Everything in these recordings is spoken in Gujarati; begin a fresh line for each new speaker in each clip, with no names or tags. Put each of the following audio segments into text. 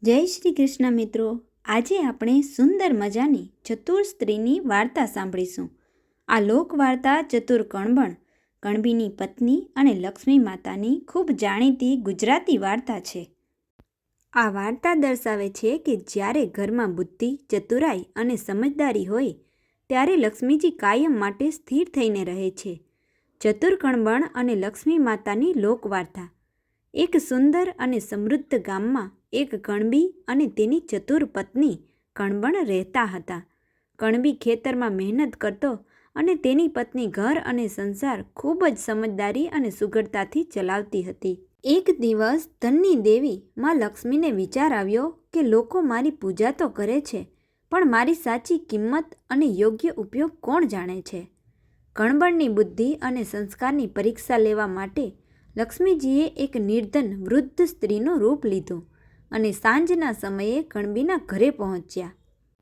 જય શ્રી કૃષ્ણ મિત્રો, આજે આપણે સુંદર મજાની ચતુર સ્ત્રીની વાર્તા સાંભળીશું. આ લોકવાર્તા ચતુર કણબણ, કણબીની પત્ની અને લક્ષ્મી માતાની ખૂબ જાણીતી ગુજરાતી વાર્તા છે. આ વાર્તા દર્શાવે છે કે જ્યારે ઘરમાં બુદ્ધિ, ચતુરાઈ અને સમજદારી હોય ત્યારે લક્ષ્મીજી કાયમ માટે સ્થિર થઈને રહે છે. ચતુર કણબણ અને લક્ષ્મી માતાની લોકવાર્તા. એક સુંદર અને સમૃદ્ધ ગામમાં એક કણબી અને તેની ચતુર પત્ની કણબણ રહેતા હતા. કણબી ખેતરમાં મહેનત કરતો અને તેની પત્ની ઘર અને સંસાર ખૂબ જ સમજદારી અને સુઘડતાથી ચલાવતી હતી. એક દિવસ ધનની દેવી માં લક્ષ્મીને વિચાર આવ્યો કે લોકો મારી પૂજા તો કરે છે, પણ મારી સાચી કિંમત અને યોગ્ય ઉપયોગ કોણ જાણે છે? કણબણની બુદ્ધિ અને સંસ્કારની પરીક્ષા લેવા માટે લક્ષ્મીજીએ એક નિર્ધન વૃદ્ધ સ્ત્રીનું રૂપ લીધું અને સાંજના સમયે કણબીના ઘરે પહોંચ્યા.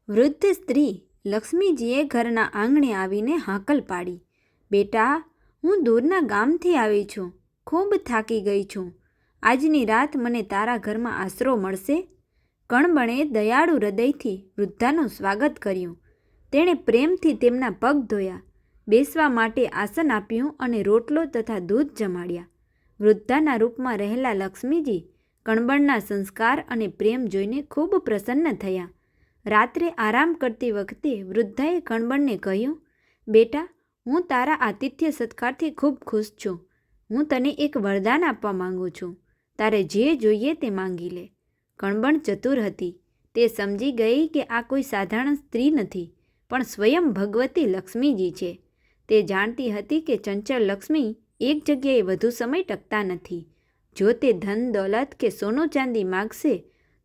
વૃદ્ધ સ્ત્રી લક્ષ્મીજીએ ઘરના આંગણે આવીને હાંકલ પાડી, બેટા, હું દૂરના ગામથી આવી છું. ખૂબ થાકી ગઈ છું. આજની રાત મને તારા ઘરમાં આશરો મળશે? કણબણે દયાળુ હૃદયથી વૃદ્ધાનું સ્વાગત કર્યું. તેણે પ્રેમથી તેમના પગ ધોયા, બેસવા માટે આસન આપ્યું અને રોટલો તથા દૂધ જમાડ્યા. વૃદ્ધાના રૂપમાં રહેલા લક્ષ્મીજી કણબણના સંસ્કાર અને પ્રેમ જોઈને ખૂબ પ્રસન્ન થયા. રાત્રે આરામ કરતી વખતે વૃદ્ધાએ કણબણને કહ્યું, બેટા, હું તારા આતિથ્ય સત્કારથી ખૂબ ખુશ છું. હું તને એક વરદાન આપવા માંગુ છું. તારે જે જોઈએ તે માંગી લે. કણબણ ચતુર હતી. તે સમજી ગઈ કે આ કોઈ સાધારણ સ્ત્રી નથી, પણ સ્વયં ભગવતી લક્ષ્મીજી છે. તે જાણતી હતી કે ચંચળ લક્ષ્મી એક જગ્યાએ વધુ સમય ટકતા નથી. જો તે ધન દોલત કે સોનું ચાંદી માગશે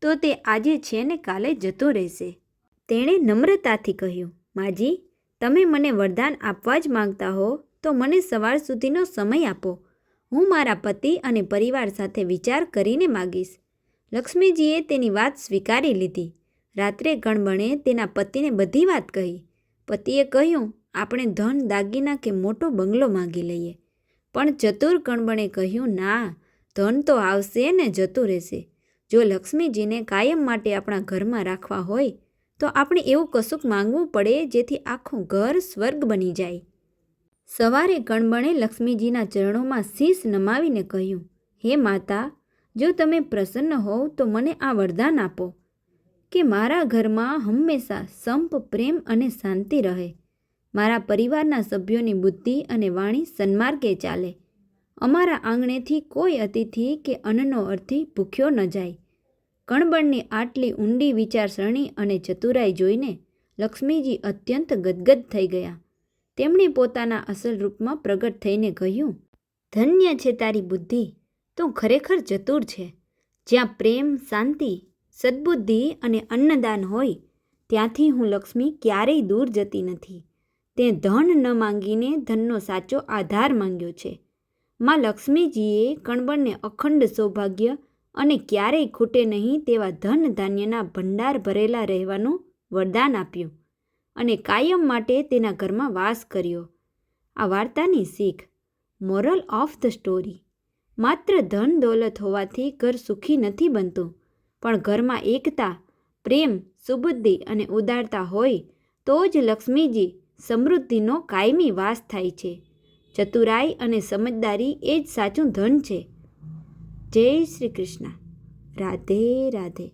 તો તે આજે છે ને કાલે જતો રહેશે. તેણે નમ્રતાથી કહ્યું, માજી, તમે મને વરદાન આપવા જ માંગતા હો તો મને સવાર સુધીનો સમય આપો. હું મારા પતિ અને પરિવાર સાથે વિચાર કરીને માગીશ. લક્ષ્મીજીએ તેની વાત સ્વીકારી લીધી. રાત્રે કણબણે તેના પતિને બધી વાત કહી. પતિએ કહ્યું, આપણે ધન, દાગીના કે મોટો બંગલો માગી લઈએ. પણ ચતુર કણબણે કહ્યું, ના, ધન તો આવશે ને જતું રહેશે. જો લક્ષ્મીજીને કાયમ માટે આપણા ઘરમાં રાખવા હોય તો આપણે એવું કશુંક માંગવું પડે જેથી આખું ઘર સ્વર્ગ બની જાય. સવારે કણબણે લક્ષ્મીજીના ચરણોમાં શીશ નમાવીને કહ્યું, હે માતા, જો તમે પ્રસન્ન હોવ તો મને આ વરદાન આપો કે મારા ઘરમાં હંમેશા સંપ, પ્રેમ અને શાંતિ રહે. મારા પરિવારના સભ્યોની બુદ્ધિ અને વાણી સન્માર્ગે ચાલે. અમારા આંગણેથી કોઈ અતિથિ કે અન્નનો અર્થી ભૂખ્યો ન જાય. કણબણની આટલી ઊંડી વિચારસરણી અને ચતુરાઈ જોઈને લક્ષ્મીજી અત્યંત ગદગદ થઈ ગયા. તેમણે પોતાના અસલ રૂપમાં પ્રગટ થઈને કહ્યું, ધન્ય છે તારી બુદ્ધિ, તું ખરેખર ચતુર છે. જ્યાં પ્રેમ, શાંતિ, સદ્બુદ્ધિ અને અન્નદાન હોય ત્યાંથી હું લક્ષ્મી ક્યારેય દૂર જતી નથી. તે ધન ન માંગીને ધનનો સાચો આધાર માંગ્યો છે. માં લક્ષ્મીજીએ કણબણને અખંડ સૌભાગ્ય અને ક્યારેય ખૂટે નહીં તેવા ધન ધાન્યના ભંડાર ભરેલા રહેવાનું વરદાન આપ્યું અને કાયમ માટે તેના ઘરમાં વાસ કર્યો. આ વાર્તાની શીખ, મોરલ ઓફ ધ સ્ટોરી: માત્ર ધન દોલત હોવાથી ઘર સુખી નથી બનતું, પણ ઘરમાં એકતા, પ્રેમ, સુબુદ્ધિ અને ઉદારતા હોય તો જ લક્ષ્મીજી સમૃદ્ધિનો કાયમી વાસ થાય છે. ચતુરાઈ અને સમજદારી એ જ સાચું ધન છે. જય શ્રી કૃષ્ણ. રાધે રાધે.